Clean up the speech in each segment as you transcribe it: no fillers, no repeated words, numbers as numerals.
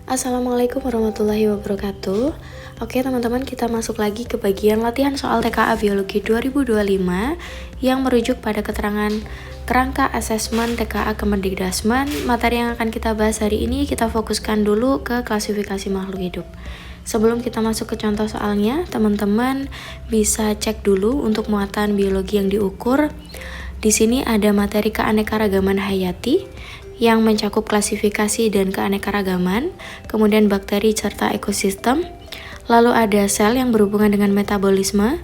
Assalamualaikum warahmatullahi wabarakatuh. Oke teman-teman, kita masuk lagi ke bagian latihan soal TKA Biologi 2025 yang merujuk pada keterangan kerangka asesmen TKA Kemendikbudrismen. Materi yang akan kita bahas hari ini kita fokuskan dulu ke klasifikasi makhluk hidup. Sebelum kita masuk ke contoh soalnya, teman-teman bisa cek dulu untuk muatan biologi yang diukur. Di sini ada materi keanekaragaman hayati yang mencakup klasifikasi dan keanekaragaman, kemudian bakteri serta ekosistem. Lalu ada sel yang berhubungan dengan metabolisme,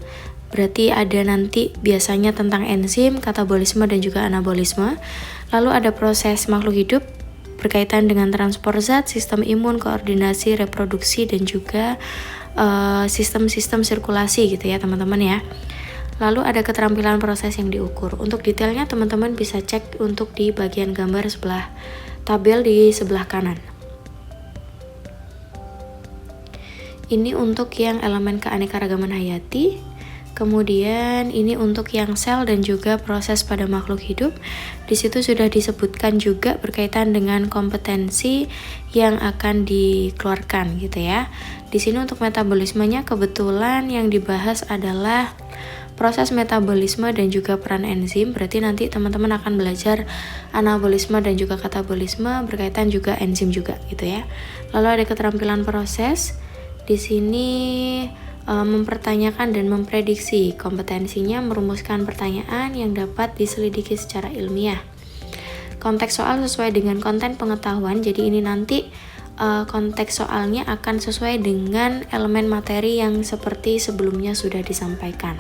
berarti ada nanti biasanya tentang enzim, katabolisme, dan juga anabolisme. Lalu ada proses makhluk hidup berkaitan dengan transport zat, sistem imun, koordinasi, reproduksi, dan juga sistem-sistem sirkulasi gitu ya teman-teman ya. Lalu ada keterampilan proses yang diukur. Untuk detailnya teman-teman bisa cek untuk di bagian gambar sebelah tabel di sebelah kanan. Ini untuk yang elemen keanekaragaman hayati. Kemudian ini untuk yang sel dan juga proses pada makhluk hidup. Di situ sudah disebutkan juga berkaitan dengan kompetensi yang akan dikeluarkan gitu ya. Di sini untuk metabolismenya kebetulan yang dibahas adalah proses metabolisme dan juga peran enzim. Berarti nanti teman-teman akan belajar anabolisme dan juga katabolisme berkaitan juga enzim juga gitu ya. Lalu ada keterampilan proses. Di sini mempertanyakan dan memprediksi, kompetensinya merumuskan pertanyaan yang dapat diselidiki secara ilmiah. Konteks soal sesuai dengan konten pengetahuan. Jadi ini nanti konteks soalnya akan sesuai dengan elemen materi yang seperti sebelumnya sudah disampaikan.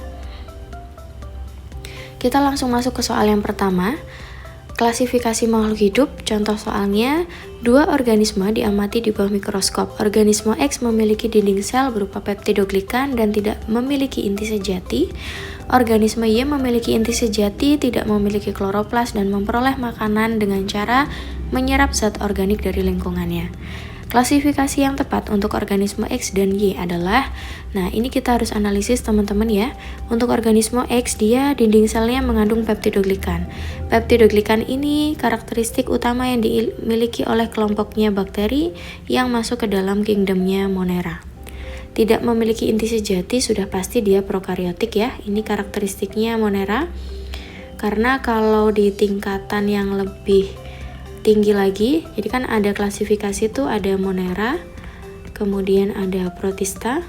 Kita langsung masuk ke soal yang pertama. Klasifikasi makhluk hidup. Contoh soalnya, dua organisme diamati di bawah mikroskop. Organisme X memiliki dinding sel berupa peptidoglikan dan tidak memiliki inti sejati. Organisme Y memiliki inti sejati, tidak memiliki kloroplas dan memperoleh makanan dengan cara menyerap zat organik dari lingkungannya. Klasifikasi yang tepat untuk organisme X dan Y adalah, nah ini kita harus analisis teman-teman ya. Untuk organisme X, dia dinding selnya mengandung peptidoglikan. Peptidoglikan ini karakteristik utama yang dimiliki oleh kelompoknya bakteri yang masuk ke dalam kingdomnya Monera. Tidak memiliki inti sejati, sudah pasti dia prokariotik ya. Ini karakteristiknya Monera. Karena kalau di tingkatan yang lebih tinggi lagi, jadi kan ada klasifikasi tuh, ada Monera, kemudian ada Protista.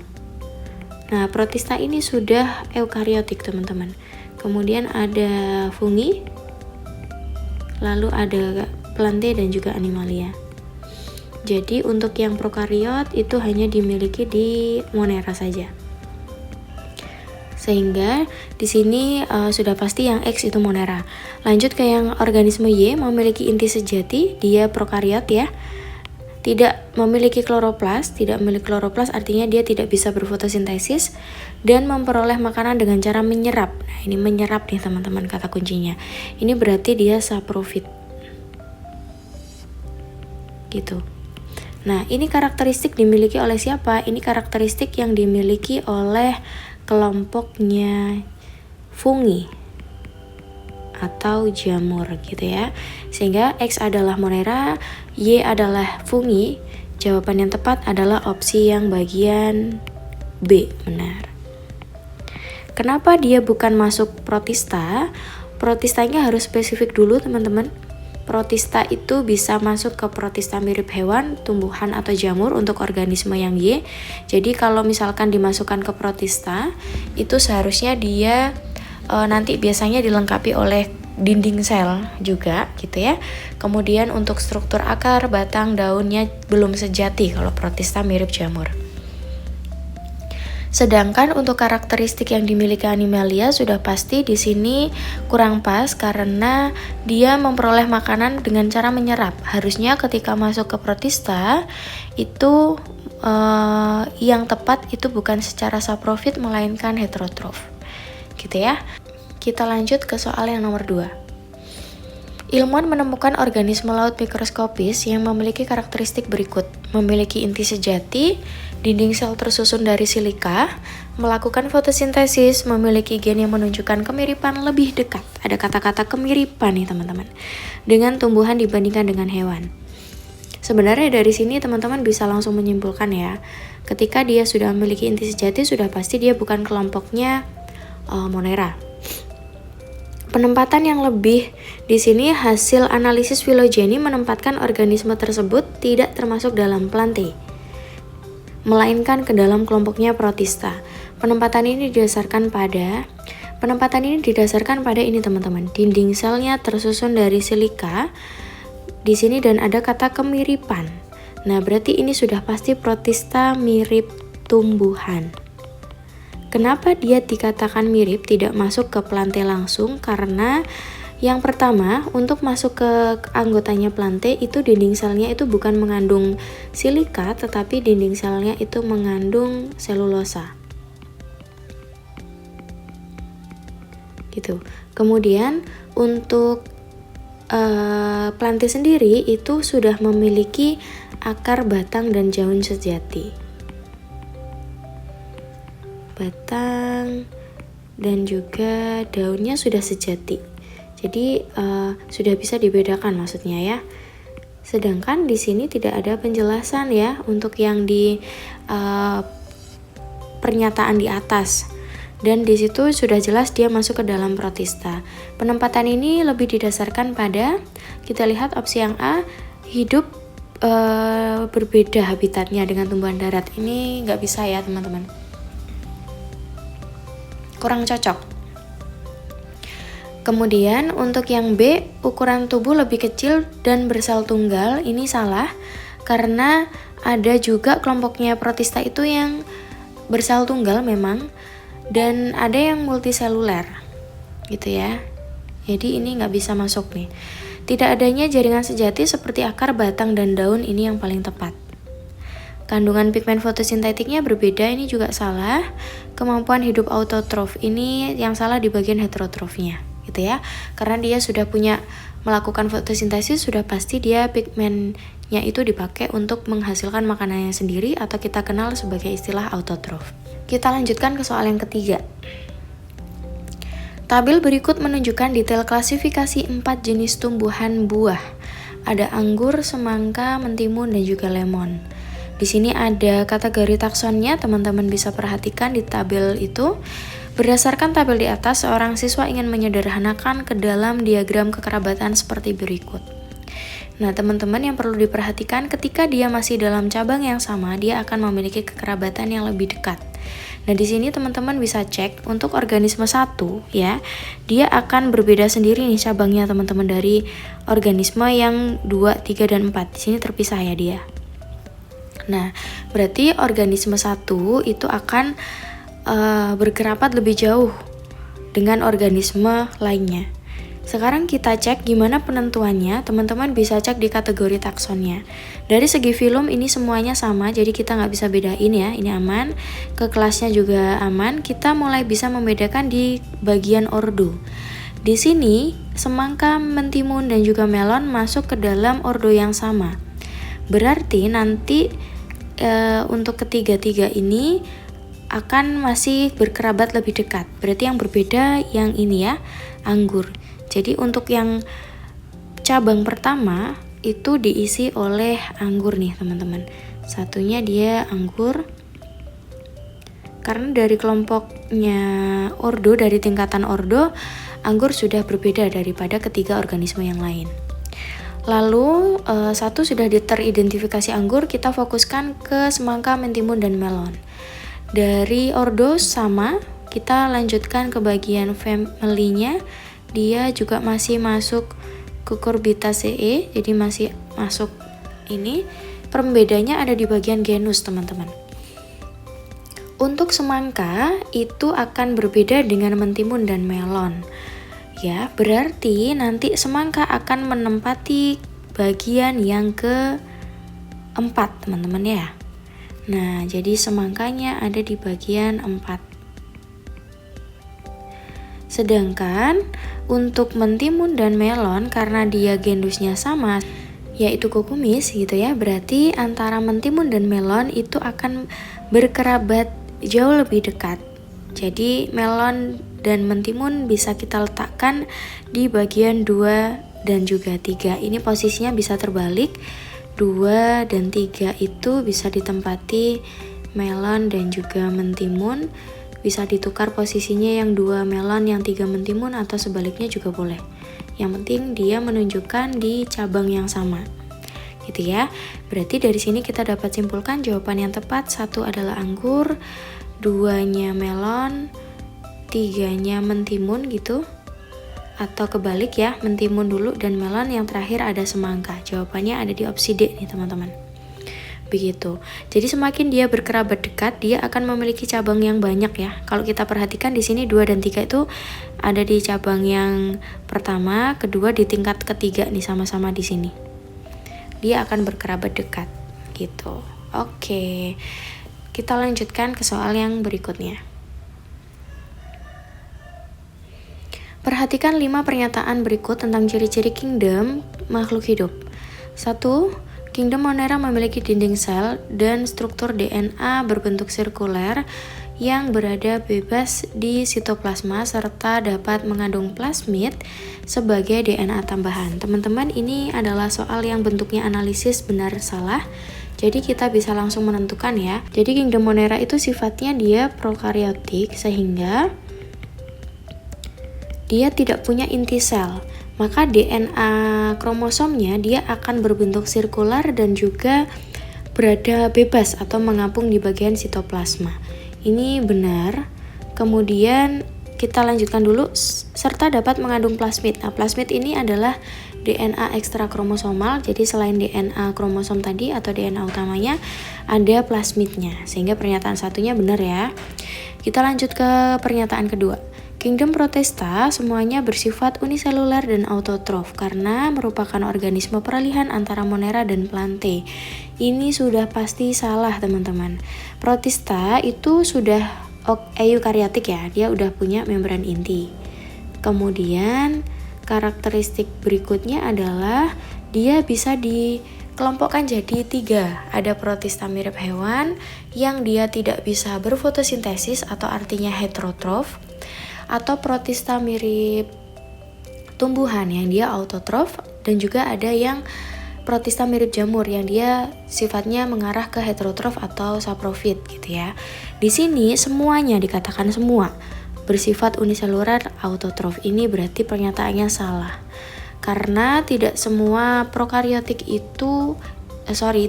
Nah, Protista ini sudah eukariotik teman-teman. Kemudian ada fungi, lalu ada Plantae dan juga Animalia. Jadi untuk yang prokariot itu hanya dimiliki di Monera saja. Sehingga di sini sudah pasti yang X itu Monera. Lanjut ke yang organisme Y, memiliki inti sejati, dia prokariot ya. Tidak memiliki kloroplas, artinya dia tidak bisa berfotosintesis dan memperoleh makanan dengan cara menyerap. Nah, ini menyerap nih teman-teman kata kuncinya. Ini berarti dia saprofit. Gitu. Nah, ini karakteristik dimiliki oleh siapa? Ini karakteristik yang dimiliki oleh kelompoknya fungi atau jamur gitu ya. Sehingga X adalah Monera, Y adalah fungi. Jawaban yang tepat adalah opsi yang bagian B, benar. Kenapa dia bukan masuk Protista? Protistanya harus spesifik dulu teman-teman. Protista itu bisa masuk ke protista mirip hewan, tumbuhan, atau jamur untuk organisme yang Y. Jadi kalau misalkan dimasukkan ke protista, itu seharusnya dia nanti biasanya dilengkapi oleh dinding sel juga gitu ya. Kemudian untuk struktur akar, batang, daunnya belum sejati kalau protista mirip jamur. Sedangkan untuk karakteristik yang dimiliki Animalia sudah pasti di sini kurang pas karena dia memperoleh makanan dengan cara menyerap. Harusnya ketika masuk ke protista itu yang tepat itu bukan secara saprofit melainkan heterotrof. Gitu ya. Kita lanjut ke soal yang nomor 2. Ilmuwan menemukan organisme laut mikroskopis yang memiliki karakteristik berikut. Memiliki inti sejati, dinding sel tersusun dari silika, melakukan fotosintesis, memiliki gen yang menunjukkan kemiripan lebih dekat. Ada kata-kata kemiripan nih teman-teman. Dengan tumbuhan dibandingkan dengan hewan. Sebenarnya dari sini teman-teman bisa langsung menyimpulkan ya, ketika dia sudah memiliki inti sejati, sudah pasti dia bukan kelompoknya Monera. Penempatan yang lebih di sini, hasil analisis filogeni menempatkan organisme tersebut tidak termasuk dalam Plantae, melainkan ke dalam kelompoknya Protista. Penempatan ini didasarkan pada ini teman-teman. Dinding selnya tersusun dari silika di sini dan ada kata kemiripan. Nah, berarti ini sudah pasti Protista mirip tumbuhan. Kenapa dia dikatakan mirip, tidak masuk ke Plantae langsung? Karena yang pertama, untuk masuk ke anggotanya Plantae itu dinding selnya itu bukan mengandung silika, tetapi dinding selnya itu mengandung selulosa. Gitu. Kemudian untuk Plantae sendiri itu sudah memiliki akar, batang, dan daun sejati. Batang dan juga daunnya sudah sejati. Jadi sudah bisa dibedakan maksudnya ya. Sedangkan di sini tidak ada penjelasan ya untuk yang di pernyataan di atas. Dan di situ sudah jelas dia masuk ke dalam Protista. Penempatan ini lebih didasarkan pada, kita lihat opsi yang A, hidup berbeda habitatnya dengan tumbuhan darat. Ini nggak bisa ya teman-teman, kurang cocok. Kemudian untuk yang B, ukuran tubuh lebih kecil dan bersel tunggal, ini salah karena ada juga kelompoknya Protista itu yang bersel tunggal memang, dan ada yang multiseluler gitu ya. Jadi ini nggak bisa masuk nih. Tidak adanya jaringan sejati seperti akar, batang, dan daun, ini yang paling tepat. Kandungan pigmen fotosintetiknya berbeda, ini juga salah. Kemampuan hidup autotrof, ini yang salah di bagian heterotrofnya gitu ya. Karena dia sudah punya melakukan fotosintesis, sudah pasti dia pigmennya itu dipakai untuk menghasilkan makanannya sendiri, atau kita kenal sebagai istilah autotrof. Kita lanjutkan ke soal yang ketiga. Tabel berikut menunjukkan detail klasifikasi 4 jenis tumbuhan buah. Ada anggur, semangka, mentimun, dan juga lemon. Di sini ada kategori taksonnya, teman-teman bisa perhatikan di tabel itu. Berdasarkan tabel di atas, seorang siswa ingin menyederhanakan ke dalam diagram kekerabatan seperti berikut. Nah, teman-teman yang perlu diperhatikan, ketika dia masih dalam cabang yang sama, dia akan memiliki kekerabatan yang lebih dekat. Nah, di sini teman-teman bisa cek untuk organisme 1 ya. Dia akan berbeda sendiri nih cabangnya teman-teman dari organisme yang 2, 3 dan 4. Di sini terpisah ya dia. Nah, berarti organisme 1 itu akan berkerabat lebih jauh dengan organisme lainnya. Sekarang kita cek gimana penentuannya. Teman-teman bisa cek di kategori taksonnya. Dari segi film ini semuanya sama, jadi kita nggak bisa bedain ya. Ini aman, ke kelasnya juga aman. Kita mulai bisa membedakan di bagian ordo. Di sini semangka, mentimun, dan juga melon masuk ke dalam ordo yang sama. Berarti nanti untuk ketiga-tiga ini akan masih berkerabat lebih dekat. Berarti yang berbeda yang ini ya, anggur. Jadi untuk yang cabang pertama itu diisi oleh anggur nih teman-teman. Satunya dia anggur. Karena dari kelompoknya ordo, dari tingkatan ordo, anggur sudah berbeda daripada ketiga organisme yang lain. Lalu satu sudah teridentifikasi anggur, kita fokuskan ke semangka, mentimun, dan melon. Dari ordo sama, kita lanjutkan ke bagian family-nya. Dia juga masih masuk Cucurbitaceae, jadi masih masuk ini. Pembedanya ada di bagian genus teman-teman. Untuk semangka itu akan berbeda dengan mentimun dan melon. Ya, berarti nanti semangka akan menempati bagian yang keempat teman-teman ya. Nah, jadi semangkanya ada di bagian 4. Sedangkan untuk mentimun dan melon, karena dia genusnya sama, yaitu kukumis gitu ya, berarti antara mentimun dan melon itu akan berkerabat jauh lebih dekat. Jadi melon dan mentimun bisa kita letakkan di bagian 2 dan juga 3. Ini posisinya bisa terbalik. 2 dan 3 itu bisa ditempati melon dan juga mentimun. Bisa ditukar posisinya, yang 2 melon, yang 3 mentimun, atau sebaliknya juga boleh. Yang penting dia menunjukkan di cabang yang sama. Gitu ya. Berarti dari sini kita dapat simpulkan jawaban yang tepat 1 adalah anggur, 2-nya melon, 3-nya mentimun gitu. Atau kebalik ya, mentimun dulu dan melon, yang terakhir ada semangka. Jawabannya ada di opsi D nih teman-teman. Begitu. Jadi semakin dia berkerabat dekat, dia akan memiliki cabang yang banyak ya. Kalau kita perhatikan di sini 2 dan 3 itu ada di cabang yang pertama, kedua, di tingkat ketiga nih, sama-sama di sini. Dia akan berkerabat dekat gitu. Oke. Kita lanjutkan ke soal yang berikutnya. Perhatikan 5 pernyataan berikut tentang ciri-ciri kingdom makhluk hidup. 1. Kingdom Monera memiliki dinding sel dan struktur DNA berbentuk sirkuler yang berada bebas di sitoplasma serta dapat mengandung plasmid sebagai DNA tambahan. Teman-teman, ini adalah soal yang bentuknya analisis benar salah. Jadi kita bisa langsung menentukan ya. Jadi Kingdom Monera itu sifatnya dia prokaryotik sehingga dia tidak punya inti sel, maka DNA kromosomnya dia akan berbentuk sirkular dan juga berada bebas atau mengapung di bagian sitoplasma. Ini benar. Kemudian kita lanjutkan dulu, serta dapat mengandung plasmid. Nah, plasmid ini adalah DNA ekstra kromosomal, jadi selain DNA kromosom tadi atau DNA utamanya, ada plasmidnya, sehingga pernyataan satunya benar ya. Kita lanjut ke pernyataan kedua. Kingdom Protista semuanya bersifat uniseluler dan autotrof karena merupakan organisme peralihan antara Monera dan Plantae. Ini sudah pasti salah teman-teman. Protista itu sudah eukariotik ya, dia udah punya membran inti. Kemudian karakteristik berikutnya adalah dia bisa dikelompokkan jadi 3. Ada protista mirip hewan yang dia tidak bisa berfotosintesis atau artinya heterotrof, atau protista mirip tumbuhan yang dia autotrof, dan juga ada yang protista mirip jamur yang dia sifatnya mengarah ke heterotrof atau saprofit gitu ya. Di sini semuanya dikatakan semua bersifat uniseluler autotrof. Ini berarti pernyataannya salah. Karena tidak semua prokaryotik itu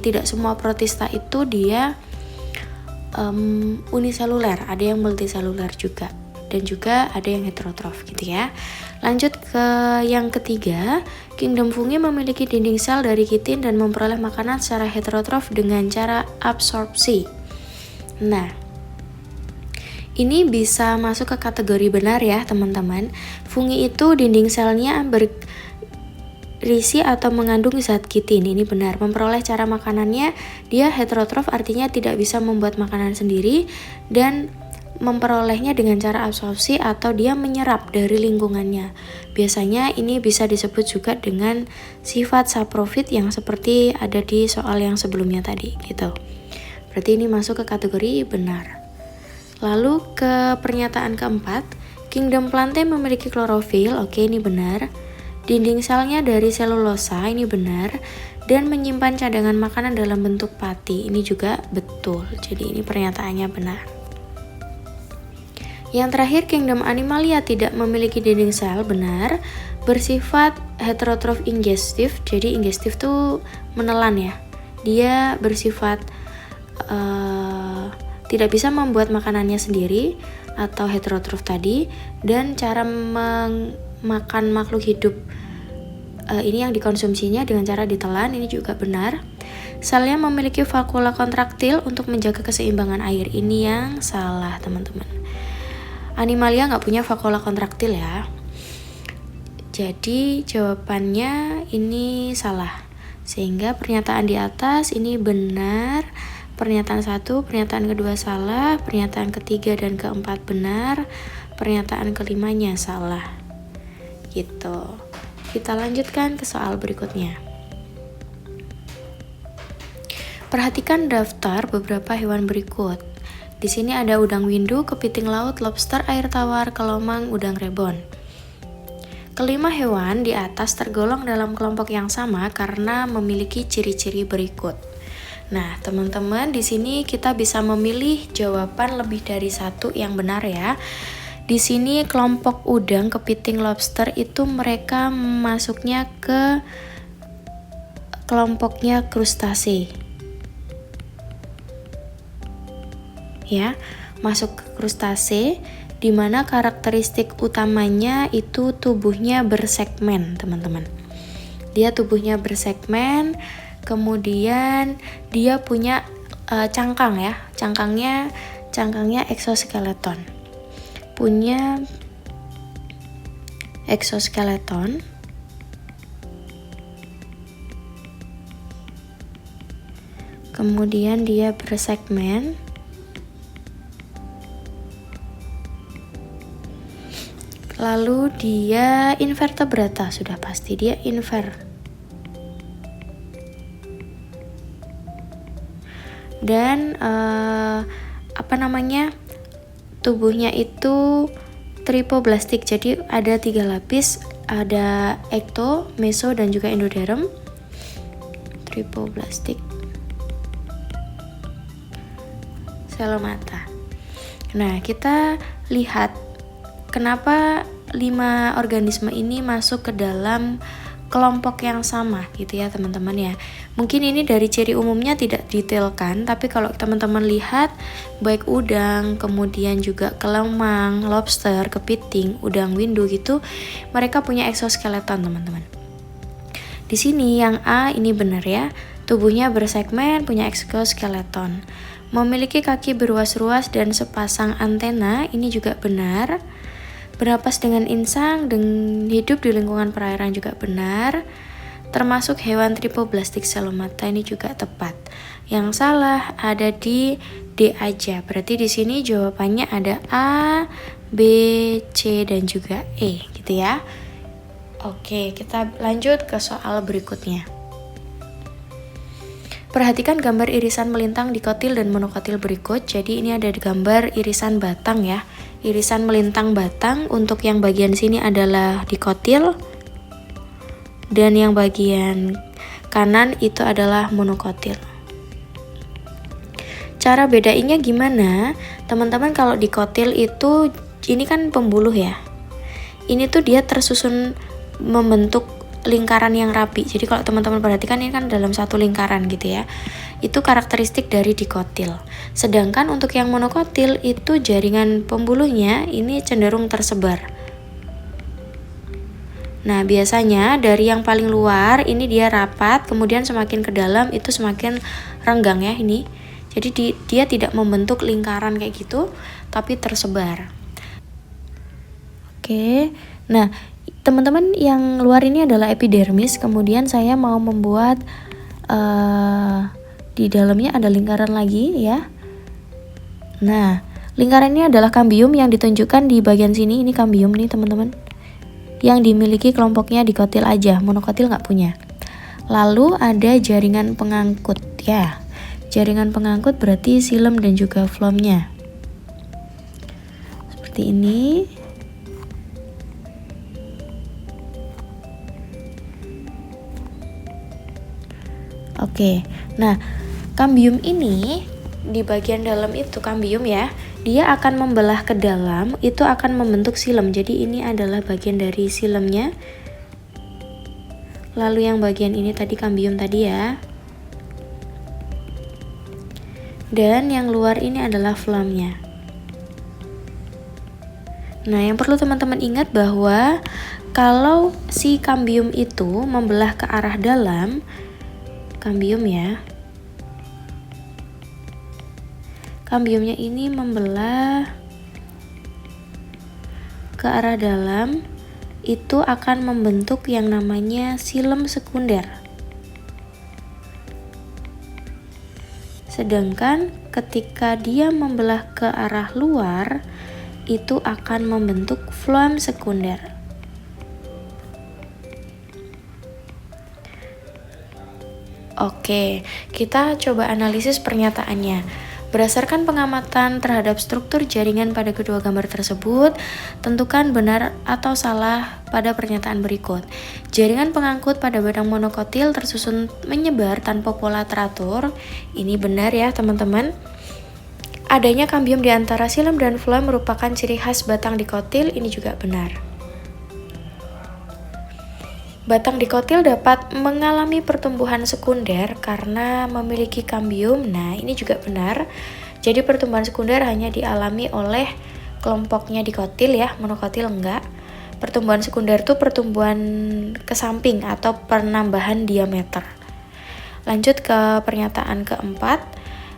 tidak semua protista itu dia uniseluler, ada yang multiseluler juga. Dan juga ada yang heterotrof gitu ya. Lanjut ke yang ketiga, Kingdom Fungi memiliki dinding sel dari kitin dan memperoleh makanan secara heterotrof dengan cara absorpsi. Nah, ini bisa masuk ke kategori benar ya teman-teman. Fungi itu dinding selnya berisi atau mengandung zat kitin, ini benar. Memperoleh cara makanannya, dia heterotrof artinya tidak bisa membuat makanan sendiri, dan memperolehnya dengan cara absorpsi atau dia menyerap dari lingkungannya. Biasanya ini bisa disebut juga dengan sifat saprofit yang seperti ada di soal yang sebelumnya tadi gitu. Berarti ini masuk ke kategori benar. Lalu ke pernyataan keempat, Kingdom Plantae memiliki klorofil. Oke, ini benar. Dinding selnya dari selulosa, ini benar. Dan menyimpan cadangan makanan dalam bentuk pati, ini juga betul. Jadi ini pernyataannya benar. Yang terakhir, Kingdom Animalia tidak memiliki dinding sel, benar. Bersifat heterotrof ingestif, jadi ingestif tuh menelan ya. Dia bersifat tidak bisa membuat makanannya sendiri atau heterotrof tadi. Dan cara memakan makhluk hidup ini yang dikonsumsinya dengan cara ditelan, ini juga benar. Selnya memiliki vakula kontraktil untuk menjaga keseimbangan air, ini yang salah teman-teman. Animalia nggak punya vakula kontraktil ya. Jadi jawabannya ini salah. Sehingga pernyataan di atas ini benar. Pernyataan 1, pernyataan kedua salah, pernyataan ketiga dan keempat benar, pernyataan kelimanya salah. Gitu. Kita lanjutkan ke soal berikutnya. Perhatikan daftar beberapa hewan berikut. Di sini ada udang windu, kepiting laut, lobster air tawar, kelomang, udang rebon. Kelima hewan di atas tergolong dalam kelompok yang sama karena memiliki ciri-ciri berikut. Nah, teman-teman, di sini kita bisa memilih jawaban lebih dari satu yang benar ya. Di sini kelompok udang, kepiting, lobster itu mereka masuknya ke kelompoknya krustase. Ya, masuk ke krustase, di mana karakteristik utamanya itu tubuhnya bersegmen, teman-teman. Dia tubuhnya bersegmen, kemudian dia punya cangkang ya, cangkangnya eksoskeleton. Punya eksoskeleton. Kemudian dia bersegmen. Lalu dia invertebrata, sudah pasti dia dan tubuhnya itu tripoblastik, jadi ada 3 lapis, ada ekto, meso, dan juga endoderm. Tripoblastik selomata. Nah, kita lihat kenapa 5 organisme ini masuk ke dalam kelompok yang sama gitu ya teman-teman ya. Mungkin ini dari ciri umumnya tidak detailkan, tapi kalau teman-teman lihat baik udang, kemudian juga kelemang, lobster, kepiting, udang windu gitu, mereka punya eksoskeleton teman-teman. Di sini yang A ini benar ya, tubuhnya bersegmen, punya eksoskeleton. Memiliki kaki beruas-ruas dan sepasang antena, ini juga benar. Bernapas dengan insang dan hidup di lingkungan perairan juga benar. Termasuk hewan tripoblastik selomata, ini juga tepat. Yang salah ada di D aja. Berarti di sini jawabannya ada A, B, C, dan juga E gitu ya. Oke, kita lanjut ke soal berikutnya. Perhatikan gambar irisan melintang dikotil dan monokotil berikut. Jadi ini ada gambar irisan batang ya. Irisan melintang batang, untuk yang bagian sini adalah dikotil dan yang bagian kanan itu adalah monokotil. Cara bedainya gimana? Teman-teman, kalau dikotil itu ini kan pembuluh ya. Ini tuh dia tersusun membentuk lingkaran yang rapi. Jadi kalau teman-teman perhatikan ini kan dalam satu lingkaran gitu ya. Itu karakteristik dari dikotil. Sedangkan untuk yang monokotil itu jaringan pembuluhnya ini cenderung tersebar. Nah, biasanya dari yang paling luar ini dia rapat, kemudian semakin ke dalam itu semakin renggang ya ini. Jadi dia tidak membentuk lingkaran kayak gitu, tapi tersebar. Oke. Nah, teman-teman, yang luar ini adalah epidermis, kemudian saya mau membuat di dalamnya ada lingkaran lagi ya. Nah, lingkaran ini adalah kambium yang ditunjukkan di bagian sini. Ini kambium nih teman-teman, yang dimiliki kelompoknya dikotil aja, monokotil nggak punya. Lalu ada jaringan pengangkut ya. Jaringan pengangkut berarti silem dan juga flomnya. Seperti ini. Oke, nah kambium ini di bagian dalam itu kambium ya, dia akan membelah ke dalam, itu akan membentuk silem. Jadi ini adalah bagian dari silemnya. Lalu yang bagian ini tadi kambium tadi ya. Dan yang luar ini adalah flomnya. Nah, yang perlu teman-teman ingat bahwa kalau si kambium itu membelah ke arah dalam, kambium ya, kambiumnya ini membelah ke arah dalam, itu akan membentuk yang namanya silem sekunder. Sedangkan ketika dia membelah ke arah luar, itu akan membentuk floem sekunder. Oke, kita coba analisis pernyataannya. Berdasarkan pengamatan terhadap struktur jaringan pada kedua gambar tersebut, tentukan benar atau salah pada pernyataan berikut. Jaringan pengangkut pada batang monokotil tersusun menyebar tanpa pola teratur. Ini benar ya teman-teman. Adanya kambium di antara silem dan floem merupakan ciri khas batang dikotil, ini juga benar. Batang dikotil dapat mengalami pertumbuhan sekunder karena memiliki kambium. Nah, ini juga benar. Jadi pertumbuhan sekunder hanya dialami oleh kelompoknya dikotil ya, monokotil enggak. Pertumbuhan sekunder itu pertumbuhan ke samping atau penambahan diameter. Lanjut ke pernyataan keempat.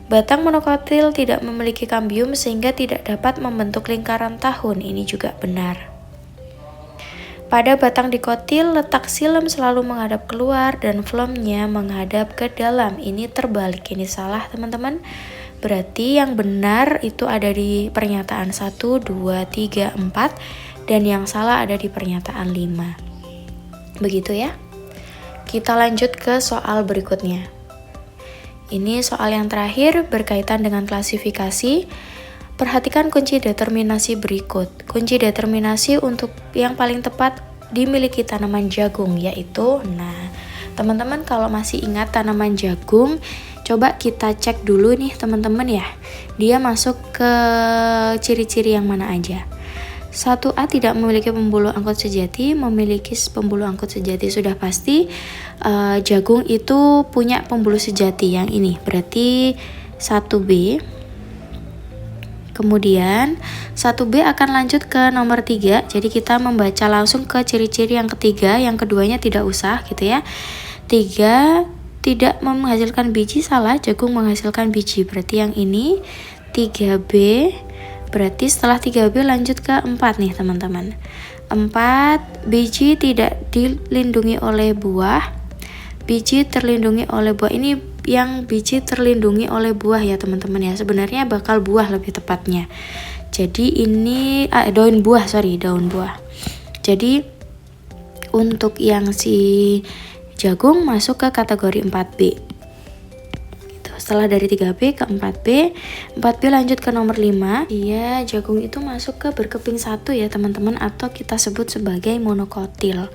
Batang monokotil tidak memiliki kambium sehingga tidak dapat membentuk lingkaran tahun. Ini juga benar. Pada batang dikotil, letak silem selalu menghadap keluar dan floemnya menghadap ke dalam. Ini terbalik, ini salah teman-teman. Berarti yang benar itu ada di pernyataan 1, 2, 3, 4 dan yang salah ada di pernyataan 5. Begitu ya. Kita lanjut ke soal berikutnya. Ini soal yang terakhir berkaitan dengan klasifikasi. Perhatikan kunci determinasi berikut. Kunci determinasi untuk yang paling tepat dimiliki tanaman jagung yaitu, nah teman-teman kalau masih ingat tanaman jagung, coba kita cek dulu nih teman-teman ya. Dia masuk ke ciri-ciri yang mana aja. 1A tidak memiliki pembuluh angkut sejati, memiliki pembuluh angkut sejati sudah pasti. Jagung itu punya pembuluh sejati yang ini, berarti 1B. Kemudian 1B akan lanjut ke nomor 3. Jadi kita membaca langsung ke ciri-ciri yang ketiga, yang keduanya tidak usah gitu ya. 3 tidak menghasilkan biji, salah, jagung menghasilkan biji. Berarti yang ini 3B. Berarti setelah 3B lanjut ke 4 nih teman-teman. 4 biji tidak dilindungi oleh buah. Biji terlindungi oleh buah. Ini yang biji terlindungi oleh buah ya teman-teman ya. Sebenarnya bakal buah lebih tepatnya. Jadi ini daun buah. Jadi untuk yang si jagung masuk ke kategori 4B. Gitu. Setelah dari 3B ke 4B lanjut ke nomor 5. Iya, jagung itu masuk ke berkeping 1 ya teman-teman, atau kita sebut sebagai monokotil.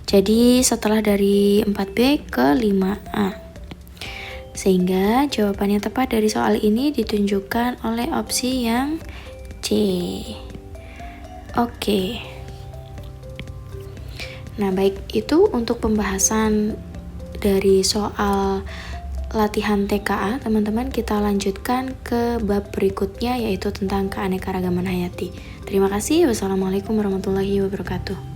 Jadi setelah dari 4B ke 5A. Sehingga jawaban yang tepat dari soal ini ditunjukkan oleh opsi yang C. Oke. Nah, baik, itu untuk pembahasan dari soal latihan TKA. Teman-teman, kita lanjutkan ke bab berikutnya yaitu tentang keanekaragaman hayati. Terima kasih. Wassalamualaikum warahmatullahi wabarakatuh.